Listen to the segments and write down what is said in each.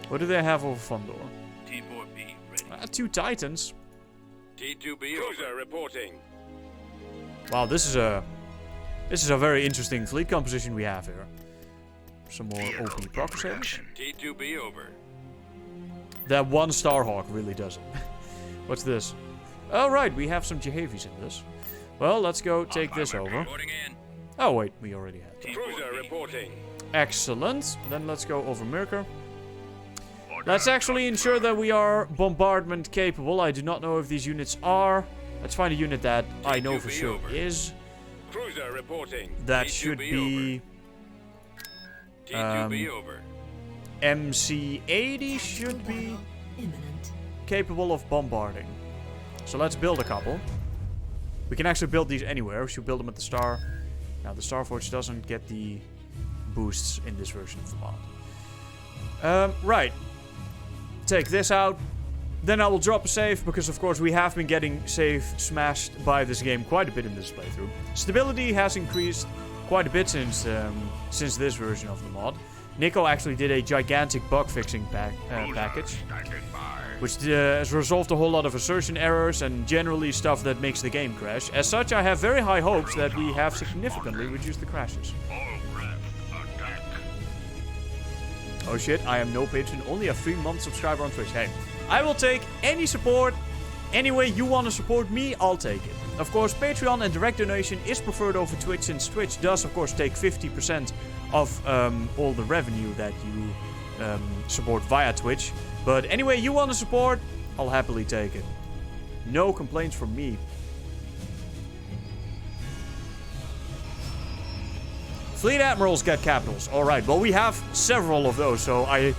What do they have over Fondor? T4B ready. 2 Titans. T2B cruiser reporting. Wow, this is a very interesting fleet composition we have here. Some more OP proc savings. T2B over. That one Starhawk really does it. What's this? Oh right, we have some Jehavies in this. Well, let's go take this over. Reporting in. Oh wait, we already had that. Cruiser reporting. Excellent. Then let's go over Mirker. Let's actually ensure that we are bombardment capable. I do not know if these units are. Let's find a unit that I know for sure is. Cruiser reporting. That should be T2B over. MC-80 should be capable of bombarding. So let's build a couple. We can actually build these anywhere. We should build them at the Star. Now the Starforge doesn't get the boosts in this version of the mod. Right. Take this out. Then I will drop a save, because of course we have been getting save smashed by this game quite a bit in this playthrough. Stability has increased quite a bit since this version of the mod. Nico actually did a gigantic bug fixing package, which has resolved a whole lot of assertion errors and generally stuff that makes the game crash. As such, I have very high hopes that we have significantly reduced the crashes. Oh shit, I am no patron, only a 3-month subscriber on Twitch. Hey, I will take any support. Any way you want to support me, I'll take it. Of course, Patreon and direct donation is preferred over Twitch, since Twitch does, of course, take 50% of all the revenue that you support via Twitch. But any way you want to support, I'll happily take it. No complaints from me. Fleet Admirals get capitals. Alright, well we have several of those, so I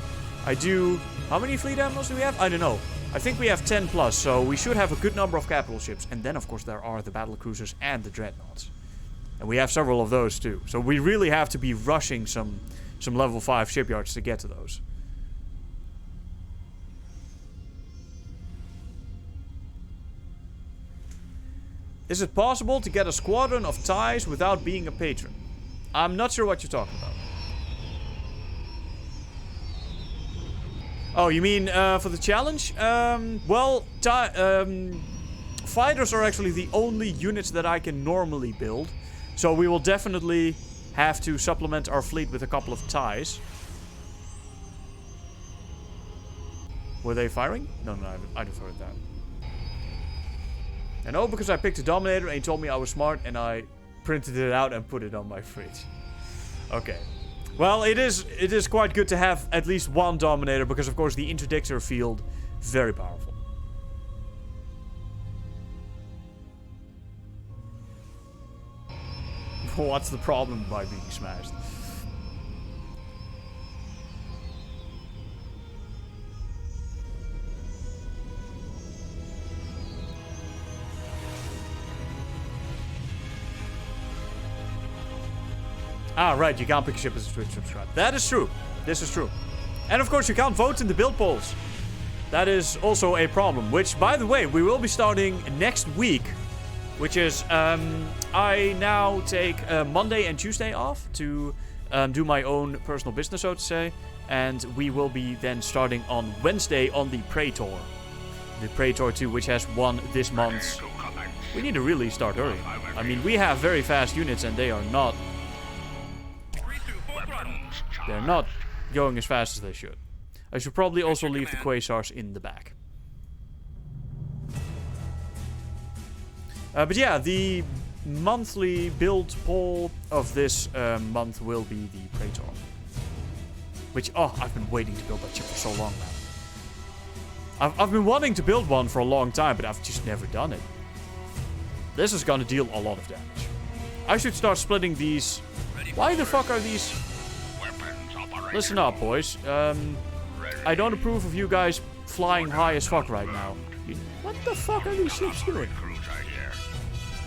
do... How many Fleet Admirals do we have? I don't know. I think we have 10 plus, so we should have a good number of capital ships. And then, of course, there are the battle cruisers and the dreadnoughts. And we have several of those, too. So we really have to be rushing some level 5 shipyards to get to those. Is it possible to get a squadron of TIEs without being a patron? I'm not sure what you're talking about. Oh, you mean for the challenge? Well, fighters are actually the only units that I can normally build. So we will definitely have to supplement our fleet with a couple of TIEs. Were they firing? No, I deferred that. I know, because I picked a Dominator and he told me I was smart and I printed it out and put it on my fridge. Okay. Well, it is quite good to have at least one Dominator, because of course the interdictor field, very powerful. What's the problem by being smashed? Ah, right, you can't pick a ship as a Twitch subscriber. That is true. This is true. And of course, you can't vote in the build polls. That is also a problem, which, by the way, we will be starting next week. Which is, I now take Monday and Tuesday off to do my own personal business, so to say. And we will be then starting on Wednesday on the Praetor. The Praetor 2, which has won this month. We need to really start early. I mean, we have very fast units and they are not... They're not going as fast as they should. I should probably also leave the Quasars in the back. But yeah, the monthly build poll of this month will be the Praetor. Which, oh, I've been waiting to build that ship for so long now. I've been wanting to build one for a long time, but I've just never done it. This is gonna deal a lot of damage. I should start splitting these. Why the fuck are these... Listen up, boys. I don't approve of you guys flying high as fuck right now. What the fuck are these ships doing?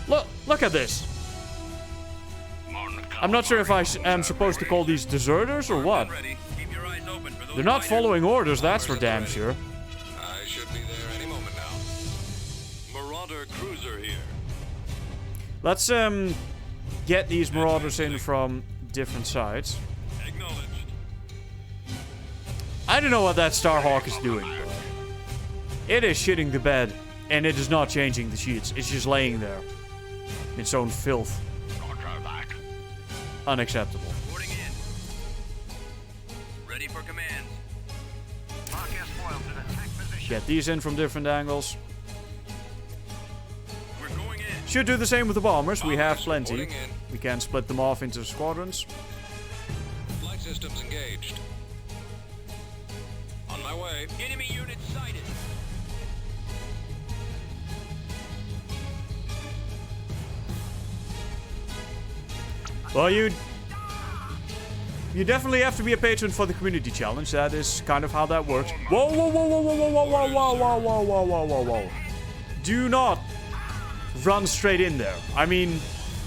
Look at this. I'm not sure if I am supposed to call these deserters or what. They're not following orders, that's for damn sure. I should be there any moment now. Marauder cruiser here. Let's get these marauders in from different sides. Acknowledged. I don't know what that Starhawk is doing, but it is shitting the bed, and it is not changing the sheets. It's just laying there. Its own filth. Unacceptable. Reporting in. Ready for command. Podcast foils in attack position. Get these in from different angles. We're going in. Should do the same with the bombers. We have plenty. Reporting in. We can split them off into squadrons. Flight systems engaged. On my way. Enemy unit sighted. Well, you definitely have to be a patron for the community challenge. That is kind of how that works. Whoa, whoa, whoa, whoa, whoa, whoa, whoa, whoa, whoa, whoa, whoa, whoa, whoa, whoa, whoa. Do not run straight in there. I mean,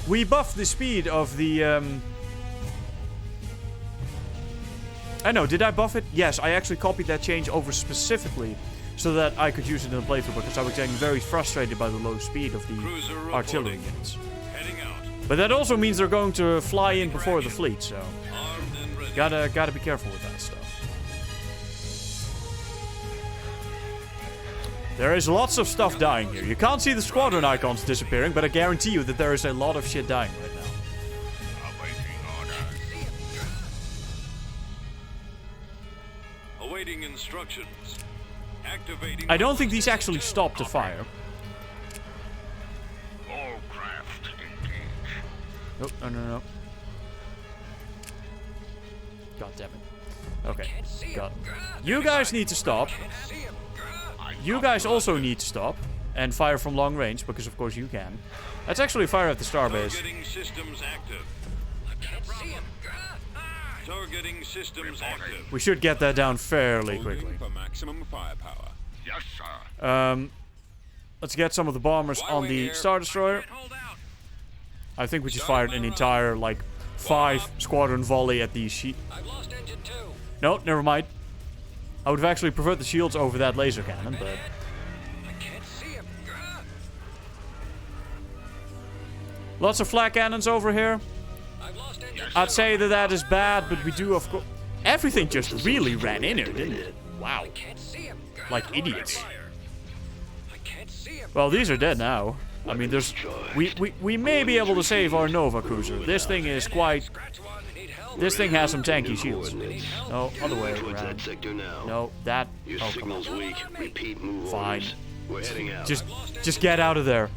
we buffed the speed of the, I know, did I buff it? Yes, I actually copied that change over specifically so that I could use it in the playthrough because I was getting very frustrated by the low speed of the artillery units. Heading out. But that also means they're going to fly in before the fleet, so Armed and ready. gotta be careful with that stuff. There is lots of stuff dying here. You can't see the squadron icons disappearing, but I guarantee you that there is a lot of shit dying right now. Awaiting instructions. Activating. I don't think these actually stop to fire. All craft engage. Nope, no. God damn it. Okay, got it. You guys need to stop. You guys also need to stop and fire from long range, because of course you can. Let's actually fire at the starbase. Targeting systems active. Targeting systems active. We should get that down fairly quickly. Holding for maximum firepower. Yes, sir. Let's get some of the bombers on the Star Destroyer. Hold out. I think we just fired an entire, like, 5 squadron volley at these sheep. I've lost engine 2. No, never mind. I would have actually preferred the shields over that laser cannon, but... I can't see him. Lots of flak cannons over here. I've lost engine I'd say that that is bad, but we do, of course... Everything just really ran in here, didn't it? Wow. Can't see him. Like idiots. I can't see him. Well, these are dead now. I mean, there's... We may be able to save our Nova cruiser. This thing is quite... Scratch one. Need help. This thing has some tanky shields. No, other way Towards around. that sector now. No, that... Your Oh, come on. signal's weak. Repeat move Fine. orders. We're heading out. Just get out of there.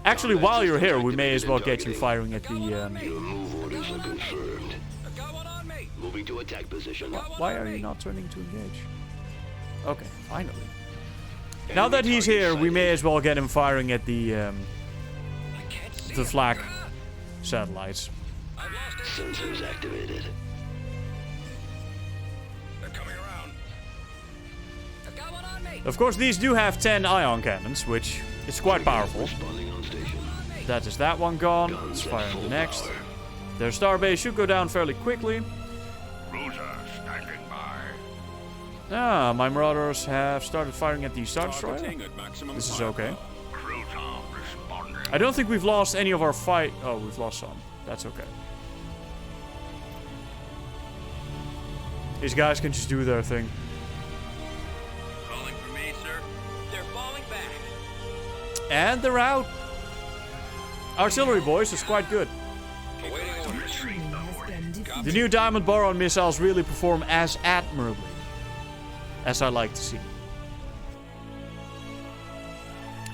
Actually, while you're here, we may as well get you firing at the... Your move orders are confirmed. I've got one on me. Moving to attack position. Why are you not turning to engage? Okay, finally. Now that he's here, we may as well get him firing at the flak satellites. I've lost engine. Sensors activated. They're coming around. I've got one on me. Of course, these do have 10 ion cannons, which is quite powerful. Responding on station. That is that one gone. Let's fire on the next. Their starbase should go down fairly quickly. Cruiser standing by. Ah, my marauders have started firing at the Star Destroyer. Targeting at maximum This is firepower. okay. Cruiser responding. I don't think we've lost any of our fight. Oh, we've lost some. That's okay. These guys can just do their thing. Calling for me, sir. They're falling back. And they're out. Artillery, boys, is quite good. Awaiting orders. The new Diamond Boron missiles really perform as admirably as I like to see.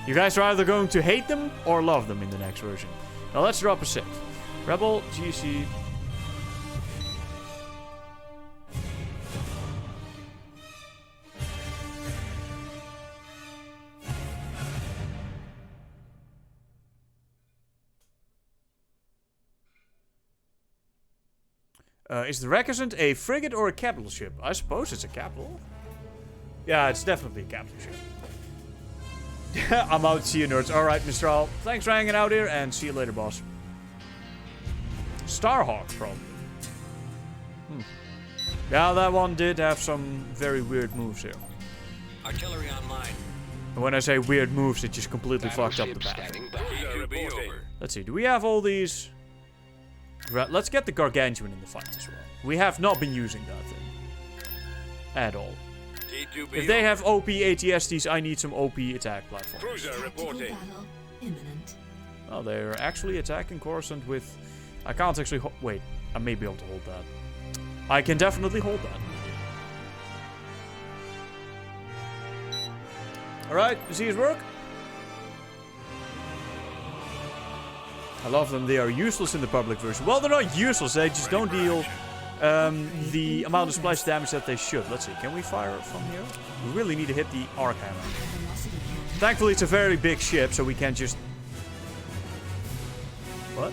You guys are either going to hate them or love them in the next version. Now let's drop a save. Rebel, GC. Is the Recusant a frigate or a capital ship? I suppose it's a capital. Yeah, it's definitely a capital ship. I'm out. See you, nerds. Alright, Mistral. Thanks for hanging out here, and see you later, boss. Starhawk, probably. Yeah, that one did have some very weird moves here. Artillery online. And when I say weird moves, it just completely fucked up the path. Should be over. Let's see, do we have all these? Right, let's get the Gargantuan in the fight as well. We have not been using that thing. At all. T2B. If they have OP ATSTs, I need some OP attack platforms. Cruiser reporting. Battle imminent. Oh, they're actually attacking Coruscant with... I can't actually... Wait, I may be able to hold that. I can definitely hold that. Alright, you see his work? I love them. They are useless in the public version. Well, they're not useless. They just don't deal the amount of splash damage that they should. Let's see. Can we fire it from here? We really need to hit the arc hammer. Thankfully, it's a very big ship, so we can't just... What?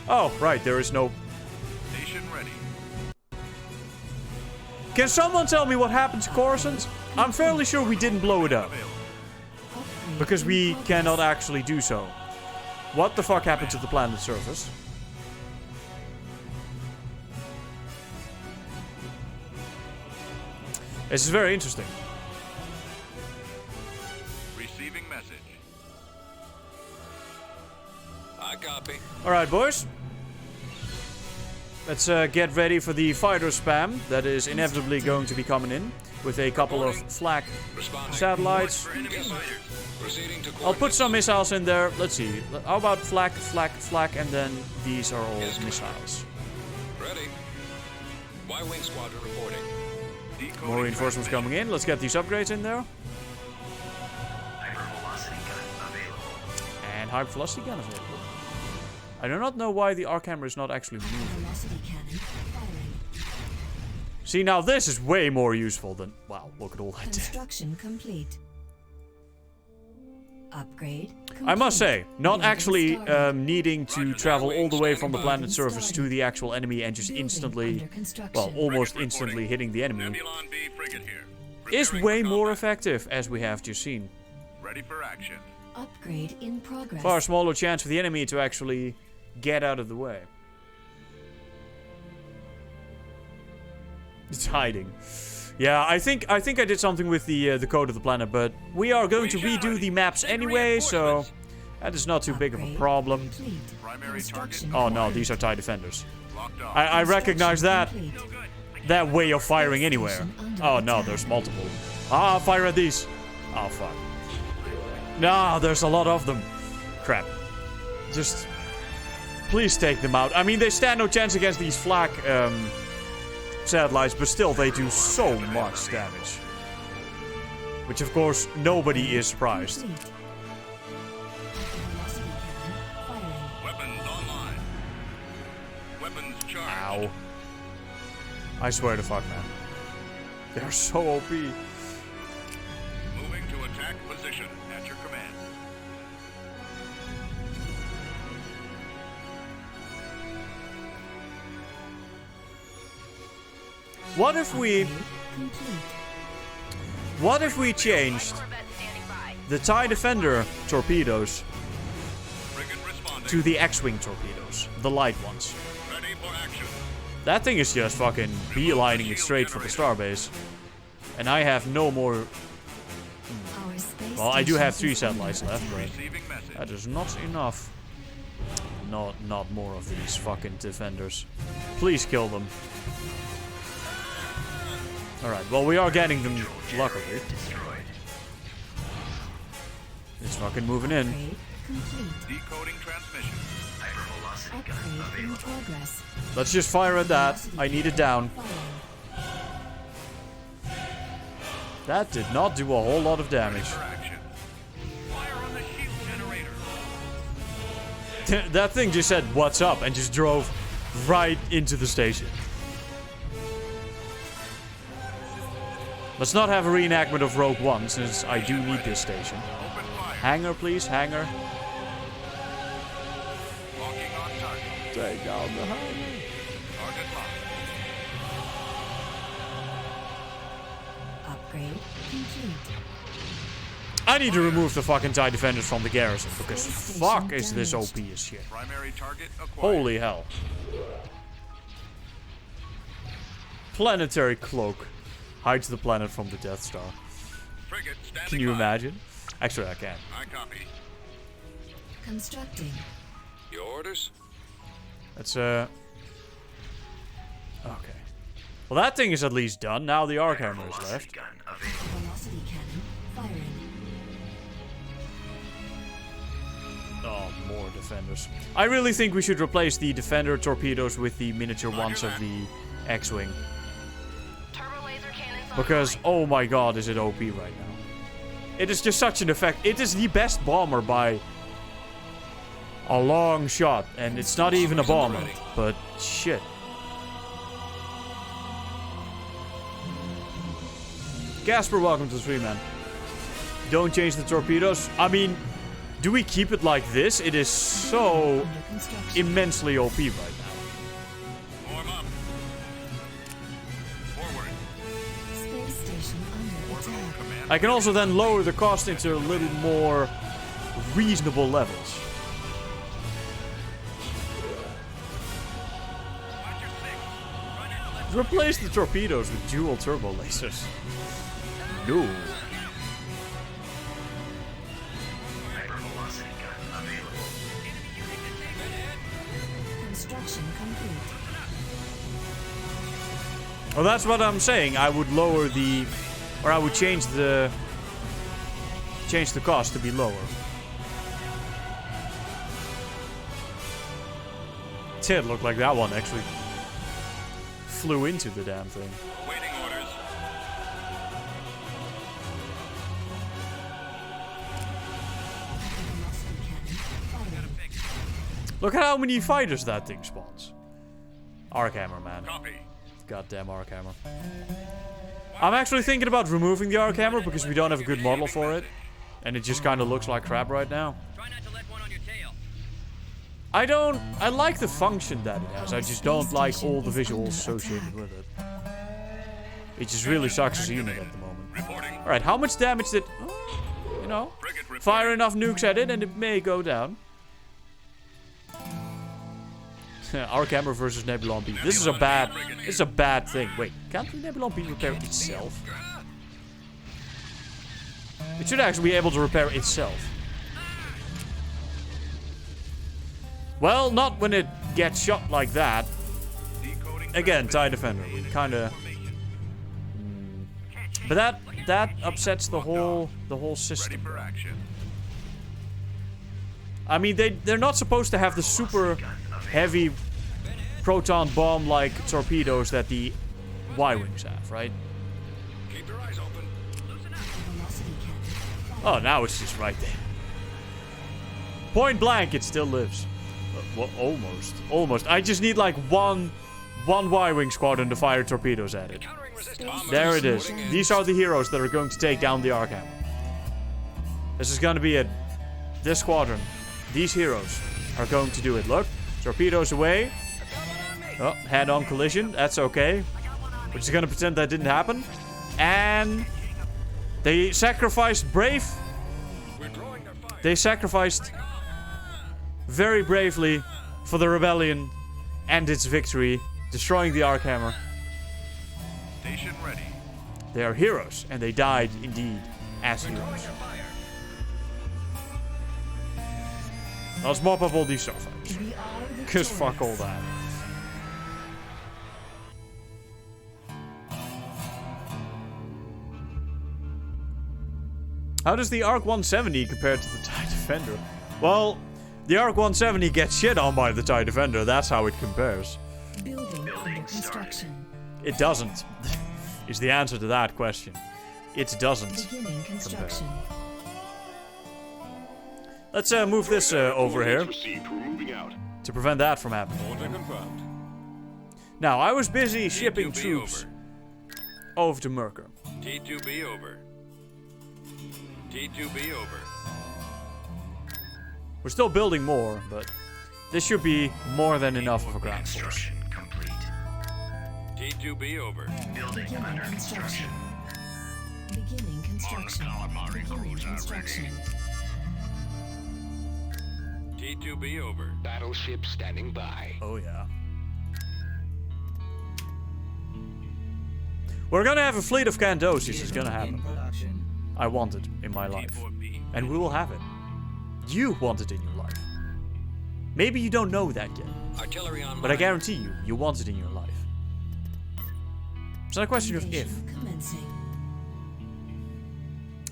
Oh, right. There is no... Station ready. Can someone tell me what happened to Coruscant? I'm fairly sure we didn't blow it up. Because we cannot actually do so. What the fuck happened to the planet's surface? This is very interesting. Receiving message. I copy. Alright, boys. Let's get ready for the fighter spam that is inevitably going to be coming in. With a couple of flak Responding. satellites. Yes, sir. Proceeding to I'll put some missiles in there. Let's see. How about flak, flak, flak, and then these are all Yes, missiles. Ready. Y-Wing Squadron reporting. Decoding More reinforcements coming in. Let's get these upgrades in there. And hyper velocity gun available. I do not know why the arc hammer is not actually moving. Velocity cannon firing. See, now this is way more useful than... Wow, look at all that. Construction complete. Upgrade complete. I must say, not Building actually started. needing to travel all the way from the planet's Building surface to started. the actual enemy and just Building instantly... under construction. Well, almost instantly hitting the enemy Nebulon B frigate here. is Preparing way for more combat. effective, as we have just seen. Ready for action. Upgrade in progress. Far smaller chance for the enemy to actually get out of the way. It's hiding. Yeah, I think I did something with the code of the planet, but we are going to redo the maps anyway, so that is not too big of a Upgrade problem. complete. Primary Construction Oh no, complete. these are TIE defenders. Locked on. I recognize that Complete. that way of firing anywhere. Oh no, there's multiple. Ah, fire at these. Oh fuck. Nah, there's a lot of them. Crap. Just please take them out. I mean, they stand no chance against these flak satellites, but still they do so much damage. Which of course nobody is surprised. Complete. Velocity cannon firing. Weapons online. Weapons charged. Ow. I swear to fuck, man. They're so OP. Moving to attack position at your command. What if we... Upgrade complete. What if we changed the TIE Defender torpedoes Frigate responding. to the X-Wing torpedoes? The light ones. Ready for action. That thing is just fucking beelining it straight for the starbase. And I have no more... Our space Well, I do have 3 station is satellites under left, attack. but Receiving message. that is not enough. Not more of these fucking defenders. Please kill them. Alright, well we are getting them, luckily. It's fucking moving in. Upgrade complete. Decoding transmission. Upgrade in progress. Let's just fire at that. I need it down. Firing. That did not do a whole lot of damage. For action. Fire on the shield generator. That thing just said, "What's up?" and just drove right into the station. Let's not have a reenactment of Rogue One, since I do need this station. Open fire. Hangar, please, hangar. Locking on target. Take down the hangar. Target locked. Upgrade complete. I need to remove the fucking TIE Defenders from the garrison, because fuck is this OP as shit. Primary target acquired. Holy hell. Planetary cloak. Hides the planet from the Death Star. Frigate standing Can you by. imagine? Actually, I can. I copy. Constructing. Your orders? Let's, okay. Well, that thing is at least done. Now the arc hammer is left. Velocity cannon firing. Oh, more defenders. I really think we should replace the defender torpedoes with the miniature ones of the X-Wing. Because, oh my god, is it OP right now. It is just such an effect. It is the best bomber by a long shot. And it's not even a bomber. But, shit. Casper, welcome to the stream, man. Don't change the torpedoes. I mean, do we keep it like this? It is so immensely OP right now. Warm up. Forward. Space station under attack. Command. I can also then lower the cost into a little more reasonable levels. Watch your six. Run into the Replace the torpedoes with dual turbo lasers. No. Construction complete. Well, that's what I'm saying. I would lower the... Or I would change the cost to be lower. It looked like that one actually flew into the damn thing. waiting orders. Velocity cannon firing. Look at how many fighters that thing spawns. Arc hammer, man. Copy. Goddamn arc hammer. I'm actually thinking about removing the arc hammer because we don't have a good model for it. And it just kind of looks like crap right now. Try not to let one on your tail. I like the function that it has. I just don't like all the visuals associated with it. It just really sucks as a unit at the moment. Reporting. Alright, how much damage did... you know, Frigate reporting. fire enough nukes at it and it may go down. Arc hammer versus Nebulon B. This is a bad thing. Wait, can't the Nebulon B repair itself? It should actually be able to repair itself. Well, not when it gets shot like that. Decoding. Again, TIE Defender. We kinda... But that upsets the whole Ready system. for action. I mean, they're not supposed to have the super heavy proton bomb-like torpedoes that the Y-Wings have, right? Keep your eyes open. Loosen up. Velocity cannon. Oh, now it's just right there. Point blank, it still lives. Well, almost. Almost. I just need like one Y-Wing squadron to fire torpedoes at it. Countering resistance. There it is. These are the heroes that are going to take down the arc hammer. This is going to be it. This squadron. These heroes are going to do it. Look. Torpedoes away. Oh, head-on collision. That's okay. We're just going to pretend that didn't happen. And they sacrificed brave. We're drawing their fire. They sacrificed very bravely for the rebellion and its victory, destroying the arc hammer. Station ready. They are heroes, and they died indeed as heroes. Drawing your fire. Let's mop up all these starfighters. We are Cause fuck all victorious. that. How does the Arc 170 compare to the TIE Defender? Well, the Arc 170 gets shit on by the TIE Defender. That's how it compares. Building under construction. It doesn't. Is the answer to that question. It doesn't. Beginning construction. Let's move this over here Received. We're moving out. to prevent that from happening. Order confirmed. Now, I was busy shipping T2B troops over to Merker. T2B over. T2B over. We're still building more, but this should be more than enough of a ground force. Complete. T2B over. Building Beginning under construction. construction. Beginning construction. Beginning construction. T2B over. Battleship standing by. Oh yeah. We're gonna have a fleet of Candoses. It's gonna happen. I want it in my life. T4B. And we will have it. You want it in your life. Maybe you don't know that yet. Artillery on But I guarantee you, you want it in your life. It's not a question of if. Activation commencing.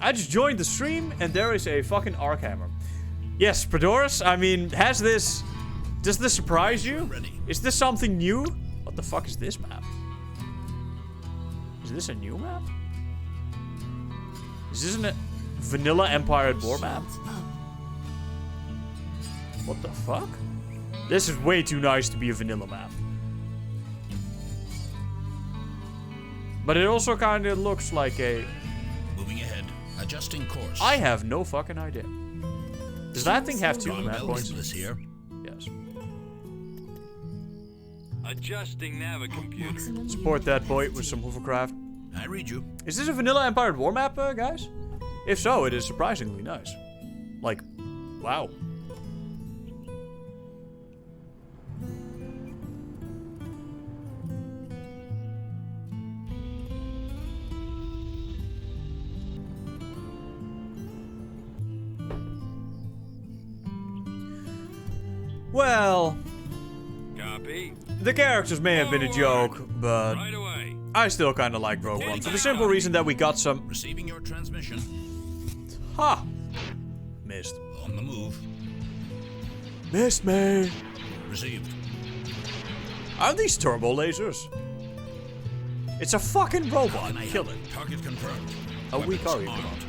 I just joined the stream and there is a fucking arc hammer. Yes, Pradoris, I mean, does this surprise you? Is this something new? What the fuck is this map? Is this a new map? Is this a vanilla Empire at War map? Shields up. What the fuck? This is way too nice to be a vanilla map. But it also kind of looks like a... Moving ahead. Adjusting course. I have no fucking idea. Does that thing have two map points? This here. Yes. Adjusting navicomputer. Maximum Support that unit boy with some capacity. hovercraft. I read you. Is this a vanilla Empire at War map, guys? If so, it is surprisingly nice. Like, wow. Well, Copy. the characters may have been a joke, but Right away. I still kind of like Rogue One for the simple reason that we got some... Receiving your transmission. Ha! Missed. On the move. Missed me! Received. Aren't these turbo lasers? It's a fucking robot. Can I Kill help? it. Target confirmed. How weak Weapons are you? armed.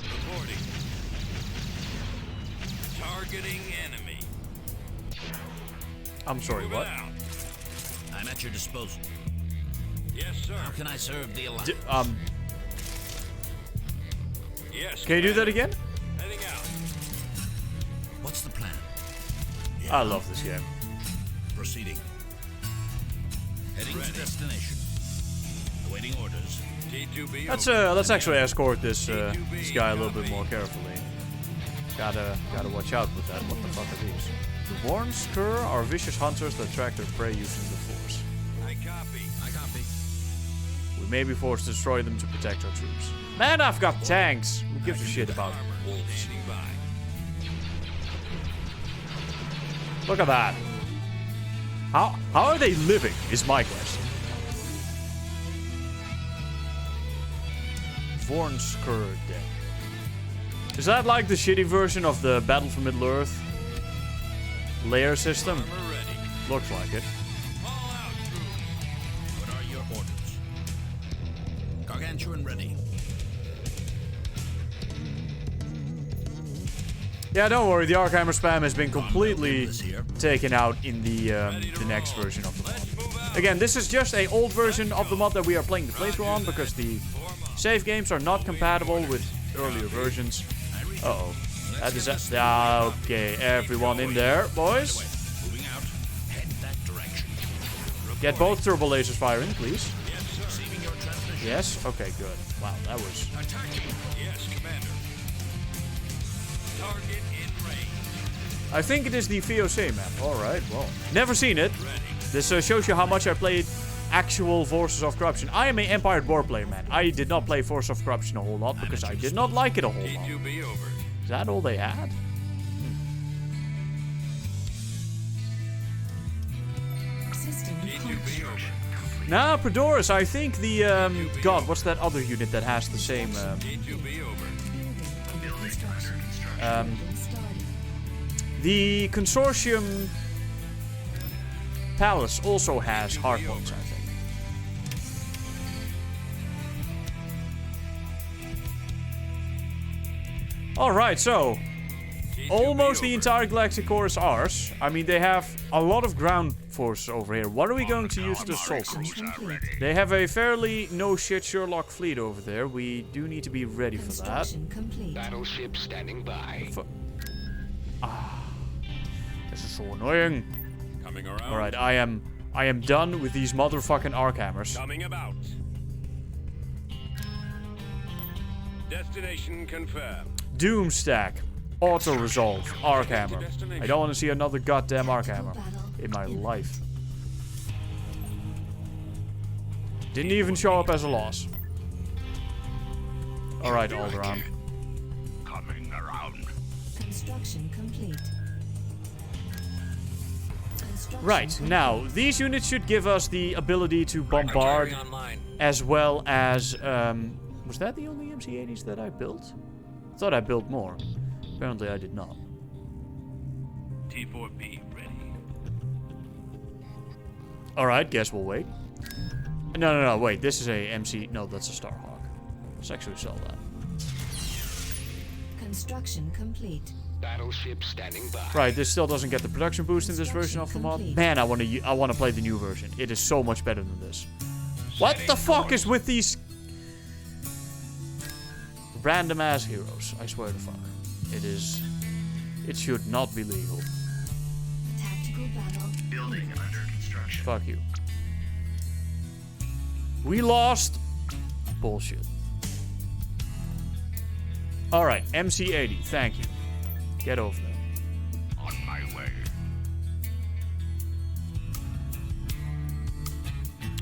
Reporting. Targeting enemy. I'm sorry, Moving what? out. I'm at your disposal. Yes, sir. How can I serve the Alliance? Yes. Can you do that Commander. again? Heading out. What's the plan? I love this game. Proceeding. Heading to destination. Awaiting orders. T2B. Let's actually escort this guy a little bit more carefully. Gotta watch out with that. What the fuck are these? The Warns Cur are vicious hunters that track their prey using the Force. I copy. I copy. We may be forced to destroy them to protect our troops. Man, I've got tanks. Who gives a shit about wolves? Standing by. Look at that. How are they living? Is my question. Vornsker Deck. Is that like the shitty version of the Battle for Middle-earth layer system? Armor ready. Looks like it. All out, troops. What are your orders? Gargantuan ready. Yeah, don't worry. The Arkheimer spam has been completely This here. taken out in the next version of the mod. Again, this is just a old version of the mod that we are playing the playthrough on because the save games are not compatible with earlier versions. Uh-oh. That is okay, everyone in there, boys. Moving out. Head that direction. Get both turbo lasers firing, please. Receiving your transmission. Yes? Okay, good. Wow, that was... Attacking. Yes, Commander. Target in range. I think it is the VOC map. Alright, well. Never seen it. Ready. This shows you how much I played actual Forces of Corruption. I am an Empire at War player, man. I did not play Forces of Corruption a whole lot because I did not like it a whole lot. T2B over. Is that all they had? System T2B function. over. Nah, Pradoris, I think the, God, what's that other unit that has the same, T2B over. Building under construction. um, Building started. the Consortium Palace also has hardpoints, I think. Alright, so, almost the entire Galactic Core is ours. I mean, they have a lot of ground forces over here. What are we going to use to assault them? Complete. They have a fairly no-shit Sherlock fleet over there. We do need to be ready for that. Construction complete. Battleship standing by. This is so annoying. Coming around. Alright, I am done with these motherfucking Arkhammers. Coming about. Destination confirmed. Doomstack. Auto-resolve. Arkhammer. I don't want to see another goddamn Arkhammer in my life. Didn't even show up as a loss. Alright, Alderaan. Coming around. Construction complete. Right, now, these units should give us the ability to bombard, Artillery online. as well as, was that the only MC-80s that I built? I thought I built more. Apparently I did not. T4P ready. Alright, guess we'll wait. No, wait, this is a MC, no, that's a Starhawk. Let's actually sell that. Construction complete. Battleship standing by. Right, this still doesn't get the production boost in this version of the mod. Man, I want to play the new version. It is so much better than this. What the fuck is with these random ass heroes? I swear to fuck. It should not be legal. Tactical battle. Building under construction. Fuck you. We lost. Bullshit. Alright, MC-80, thank you. Get over there. On my way.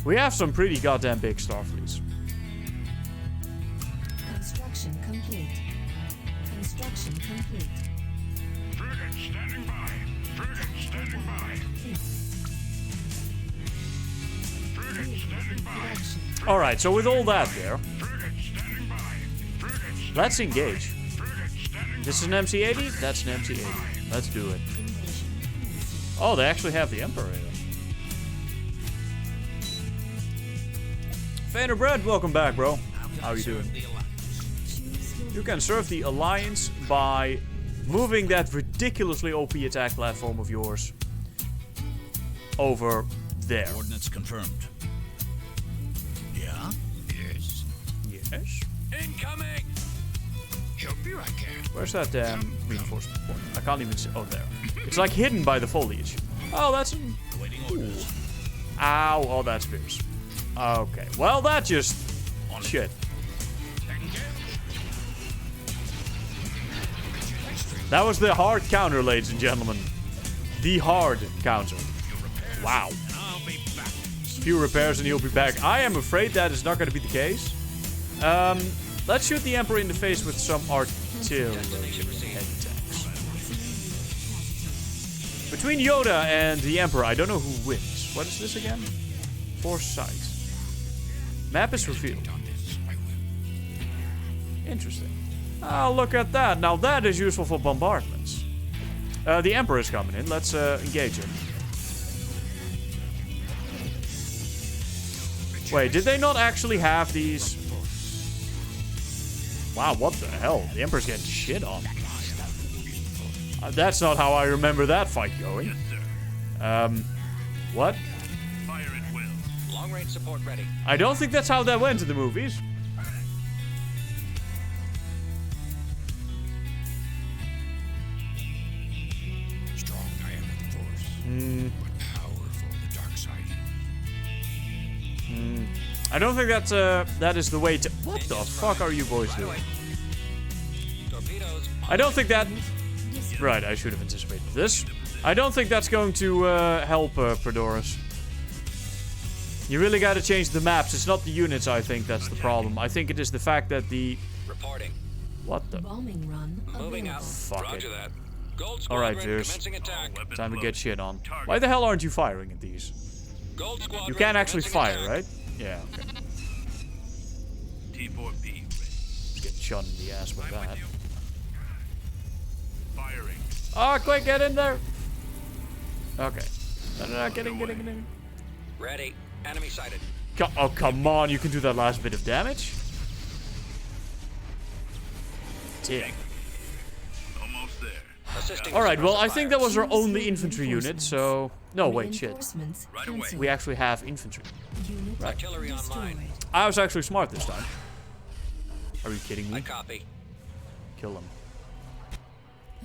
We have some pretty goddamn big Starfleets. Construction complete. Construction complete. Frigate standing by. Frigate standing by. Frigate standing by. Production. Alright, so with all that there, Frigate standing by. Frigate let's engage. standing This is an MC-80? That's an MC-80. Let's do it. Invasion. Oh, they actually have the Emperor here. Fainer Bread, welcome back, bro. How are you doing? Choose your You can serve the Alliance by moving that ridiculously OP attack platform of yours over there. Coordinates confirmed. Yeah? Yes. Yes? Incoming! Help you, I can. Where's that reinforcement point? I can't even see. Oh, there. It's like hidden by the foliage. Oh, that's... Waiting orders. Ow. Oh, that's fierce. Okay. Well, that just... Shit. That was the hard counter, ladies and gentlemen. The hard counter. Wow. I'll be back. Few repairs and he'll be back. I am afraid that is not going to be the case. Let's shoot the Emperor in the face with some artillery heavy tanks. Between Yoda and the Emperor, I don't know who wins. What is this again? Foresight. Map is revealed. Interesting. Oh, look at that. Now that is useful for bombardments. The Emperor is coming in. Let's engage him. Wait, did they not actually have these? Wow, what the hell? The Emperor's getting shit on. That's not how I remember that fight going. Yes, sir. What? Fire at will. Long range support ready. I don't think that's how that went in the movies. Strong dynamic force. But powerful the dark side. I don't think that's that is the way to. What the fuck are you boys doing? Torpedoes. I don't think that. Right, I should have anticipated this. I don't think that's going to help Prodoris. You really got to change the maps. It's not the units, I think, that's the problem. I think it is the fact that the. Reporting. What the? bombing run Moving available. out. Fuck Roger it. that. Gold Alright, Squadron Veers. commencing attack. Weapons Time to loaded. get shit on. Target. Why the hell aren't you firing at these? Gold Squadron. You can actually commencing fire, attack. right? Yeah, okay. T4P ready. Just getting shot in the ass by I'm that. with you. Firing. Oh, quick, get in there! Okay. No, get in. Ready. Enemy sighted. Oh, come on, you can do that last bit of damage? Damn. Almost there. Assisting. Alright, well, I suppressor think fire. that was our only infantry unit, so... No, wait, shit. Reinforcements Right away. cancelled. We actually have infantry. Unit Artillery online. destroyed. I was actually smart this time. Are you kidding I me? copy. Kill him.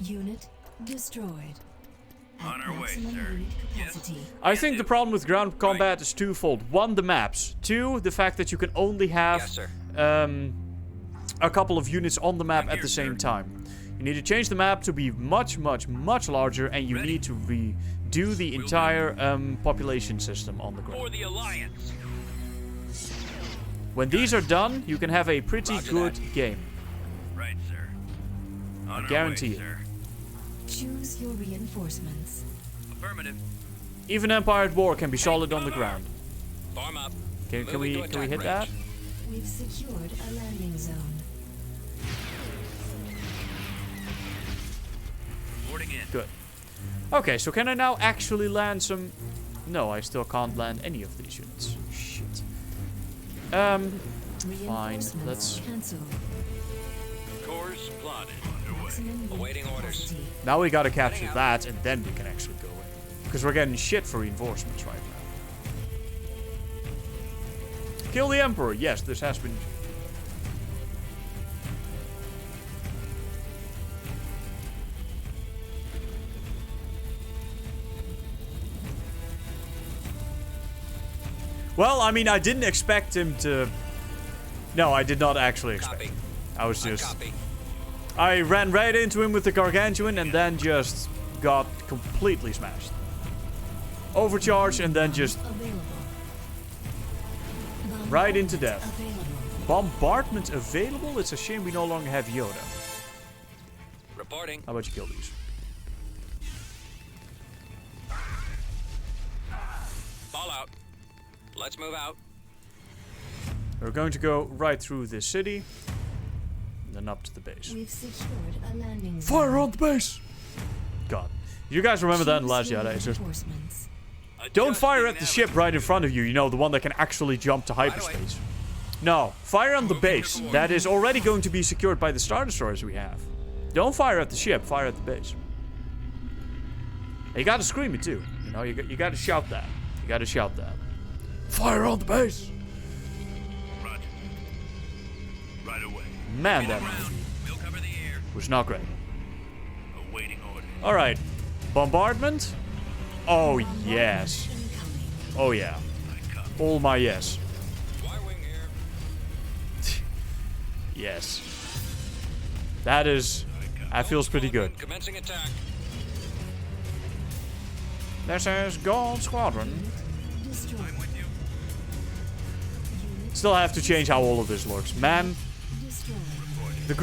Unit destroyed. On At our way, maximum sir. unit capacity. I think the problem with ground combat is twofold. One, the maps. Two, the fact that you can only have Yes, sir. a couple of units on the map I'm at here, the same sir. time. You need to change the map to be much larger, and you Ready. need to redo the entire population system on the For ground. the Alliance. When these are done, you can have a pretty Roger good that. game. Right, sir. On our guarantee way, it. sir. Choose your reinforcements. Affirmative. Even Empire at War can be solid on the ground. Form up. Can we Moving to hit attack that? range. We've secured a landing zone. Boarding in. Good. Okay, so can I now actually land some... No, I still can't land any of these units. Shit. Fine, Reinforcements let's... cancelled. Course plotted. Maximum unit Awaiting orders. capacity. Now we gotta capture that, and then we can actually go in. Because we're getting shit for reinforcements right now. Kill the Emperor. Yes, this has been... Well, I mean, I didn't expect him to... No, I did not actually expect Copy. him. I was just... Copy. I ran right into him with the Gargantuan and then just got completely smashed. Overcharged and then just Available. right into death. Available. Bombardment available? It's a shame we no longer have Yoda. Reporting. How about you kill these? Fall out. Let's move out. We're going to go right through this city. And then up to the base. We've secured a landing zone. Fire on the base! God. You guys remember that in the last Choose your Jedi? It's just... reinforcements. Don't fire at the ship right in front of you. You know, the one that can actually jump to hyperspace. No. Fire on the base. That is already going to be secured by the Star Destroyers we have. Don't fire at the ship. Fire at the base. You gotta scream it too. You know, you gotta shout that. You gotta shout that. Fire on the base! Roger. Right away. Man, that movie We'll cover the air. was not great. Awaiting orders. Alright. Bombardment? Oh, yes. Incoming. Oh, yeah. I copy. All my yes. Y-wing here. Yes. That is... That feels pretty good. Commencing attack. This is Gold Squadron. Destroyed. Still have to change how all of this looks. Man, Destroyed. the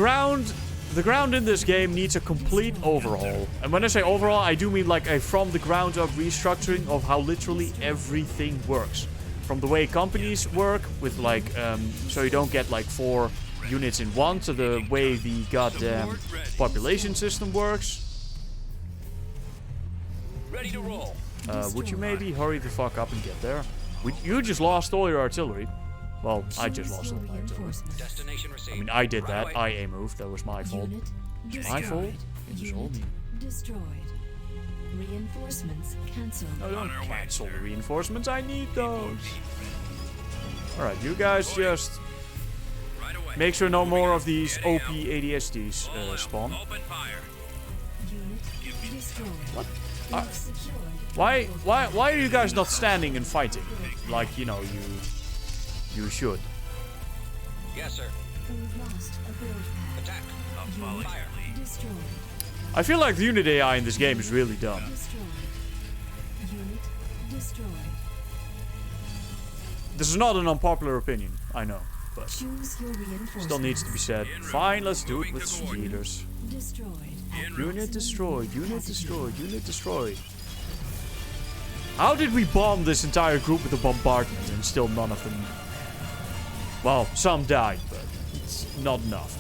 ground in this game needs a complete overhaul. And when I say overhaul, I do mean like a from the ground up restructuring of how literally everything works. From the way companies work with like, so you don't get like 4 units in one, to the way the goddamn population system works. Ready to roll. Would you maybe hurry the fuck up and get there? You just lost all your artillery. Well, I just lost all my artillery. Reinforcements. Destination received. I mean, I did Right that. away. I A-moved. That was my fault. Unit My fault? destroyed. It was all me. Destroyed. Reinforcements cancelled. No, don't On our way, cancel the sir. reinforcements. I need those. Alright, you guys just Right away. make sure no more of these OP ADSTs All out. spawn. Open fire. Unit destroyed. What? We've secured. Why are you guys not standing and fighting? Like, you know, you should. Yes, sir. We've lost a build pad. Attack. I'm following Fire. your lead. Destroyed. I feel like the unit AI in this game is really dumb. Destroyed. Unit destroyed. This is not an unpopular opinion, I know, but Choose your reinforcements. still needs to be said. Fine, let's do it with speeders. Destroyed. Unit destroyed, unit destroyed, unit destroyed. How did we bomb this entire group with a bombardment and still none of them... Well, some died, but it's not enough.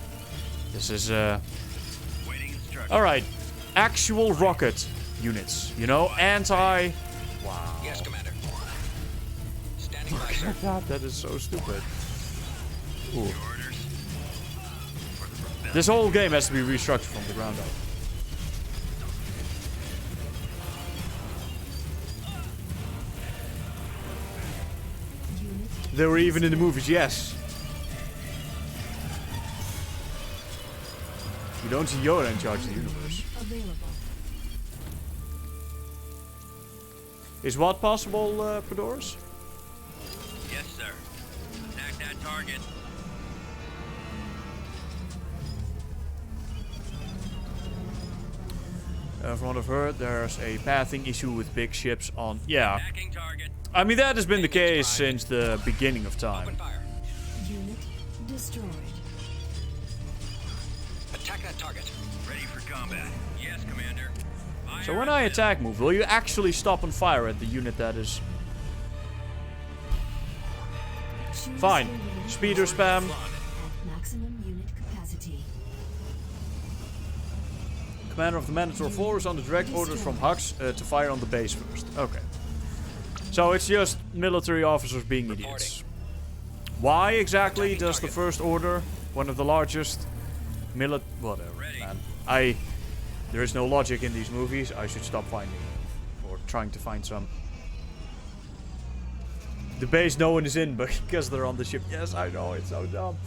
This is, Waiting instructions. Alright, actual rocket units, you know, anti... Wow. Yes, Commander. Standing by, sir. God, that is so stupid. Ooh. Your orders. For the rebellion. This whole game has to be restructured from the ground up. Unit They were even in the movies, yes. You don't see Yoda in charge of the universe. available. Is what possible, Padoras? Yes, sir. Attack that target. From what I've heard, there's a pathing issue with big ships on... Yeah, Attacking target. I mean that has been the case since the beginning of time. Open fire. Unit destroyed. Attack that target. Ready for combat. Yes, Commander. So when I attack move, will you actually stop and fire at the unit that is... Choose Fine. your unit Speed or spam. at maximum unit capacity. Commander of the Minotaur force under direct orders from Hux to fire on the base first. Okay. So it's just military officers being idiots. Why exactly does the First Order, one of the largest whatever, man. There is no logic in these movies. I should stop finding or trying to find some. The base no one is in, but because they're on the ship. Yes, I know, it's so dumb.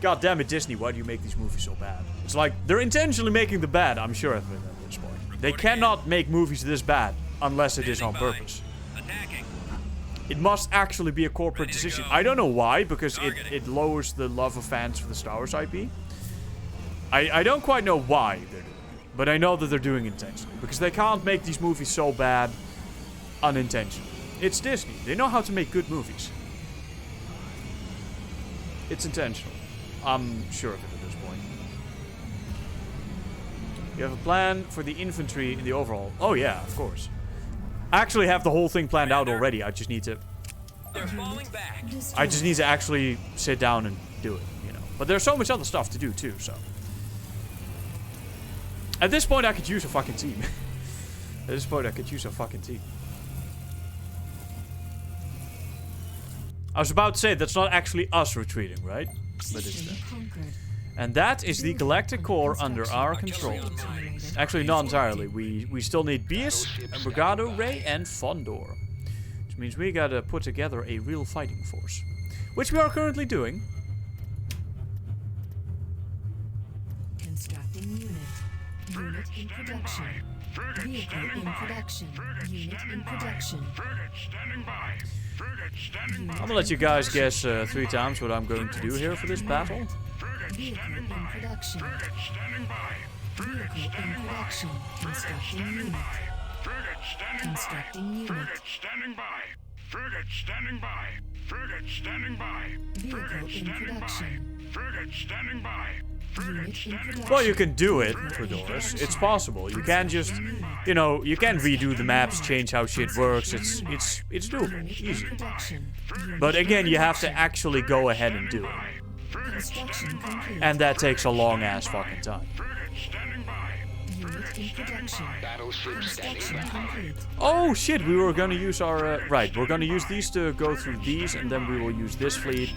God damn it, Disney, why do you make these movies so bad? It's like, they're intentionally making the bad, I'm sure of it at this point. They cannot make movies this bad, unless it is on purpose. Attacking. It must actually be a corporate decision. I don't know why, because it lowers the love of fans for the Star Wars IP. I don't quite know why they're doing it, but I know that they're doing it intentionally. Because they can't make these movies so bad unintentionally. It's Disney. They know how to make good movies. It's intentional. I'm sure of it at this point. You have a plan for the infantry in the overhaul. Oh yeah, of course. I actually have the whole thing planned out already. I just need to... They're falling back. I just need to actually sit down and do it, you know. But there's so much other stuff to do too, so... At this point, I could use a fucking team. At this point, I could use a fucking team. I was about to say, that's not actually us retreating, right? But it's them. Conquered. And that is the Galactic core under our control. Actually, not entirely. We still need Bias, Brigado, Ray, and Fondor. Which means we gotta put together a real fighting force. Which we are currently doing. Constructing unit. Unit in production. Vehicle in production. Unit in production. I'm gonna let you guys guess 3 times what I'm going to do here for this battle. Vehicle in production. Vehicle in production. Constructing unit. Constructing unit. Standing by. Frigate standing by. Frigate standing by. Vehicle in production. Frigate standing by. Unit in production. Well, you can do it, Predoris. It's possible. You can just, you know, you can redo the maps, change how shit works. It's doable, Unit in easy. production. Unit But again, you have to actually go ahead and do it. construction complete. And that takes a long ass fucking time. Unit in production. Battleship standing Construction by. complete. Oh shit, we were gonna use our, right, we're gonna use these to go through these, and then we will use this fleet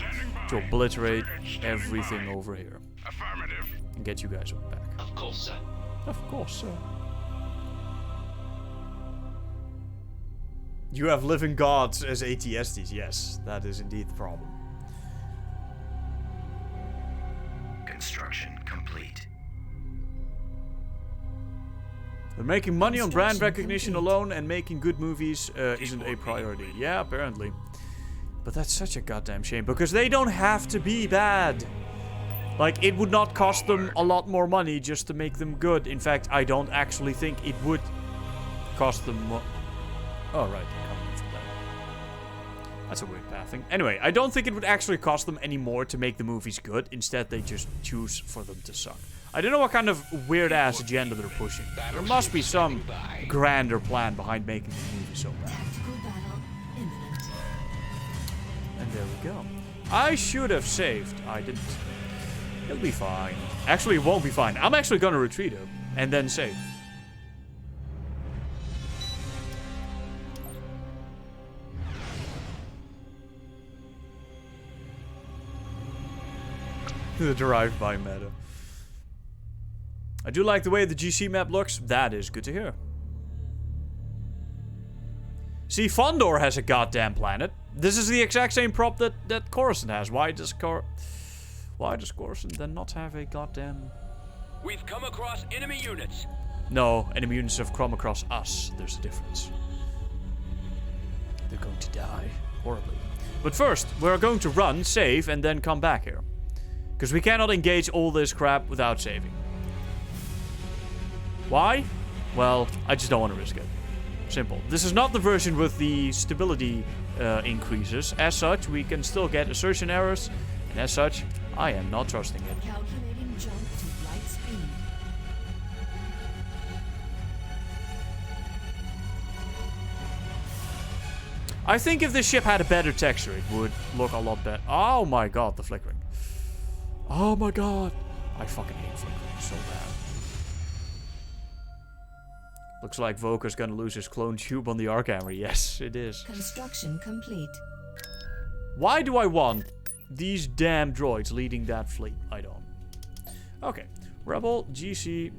to obliterate everything over here. Affirmative. And get you guys back. Of course, sir. Of course, sir. You have living gods as ATSTs, yes. That is indeed the problem. Construction complete. But making money on brand Construction recognition complete. alone and making good movies isn't a priority. Yeah, apparently. But that's such a goddamn shame, because they don't have to be bad. Like, it would not cost them a lot more money just to make them good. In fact, I don't actually think it would cost them more. Oh, right. That's a weird pathing. Anyway, I don't think it would actually cost them any more to make the movies good. Instead, they just choose for them to suck. I don't know what kind of weird-ass agenda they're pushing. There must be some grander plan behind making the movie so bad. Tactical battle imminent. And there we go. I should have saved. I didn't. It'll be fine. Actually, it won't be fine. I'm actually gonna retreat him and then save. The derived by meta. I do like the way the GC map looks. That is good to hear. See, Fondor has a goddamn planet. This is the exact same prop that Coruscant has. Why does Coruscant then not have a goddamn... We've come across enemy units. No, enemy units have come across us. There's a difference. They're going to die horribly. But first, we're going to run, save, and then come back here. Because we cannot engage all this crap without saving. Why? Well, I just don't want to risk it. Simple. This is not the version with the stability increases. As such, we can still get assertion errors. And as such, I am not trusting it. Calculating jump to light speed. I think if this ship had a better texture, it would look a lot better. Oh my god, the flickering. Oh my god. I fucking hate flickering so bad. Looks like Voker's gonna lose his clone tube on the arc hammer. Yes, it is. Construction complete. Why do I want these damn droids leading that fleet? I don't. Okay. Rebel, GC,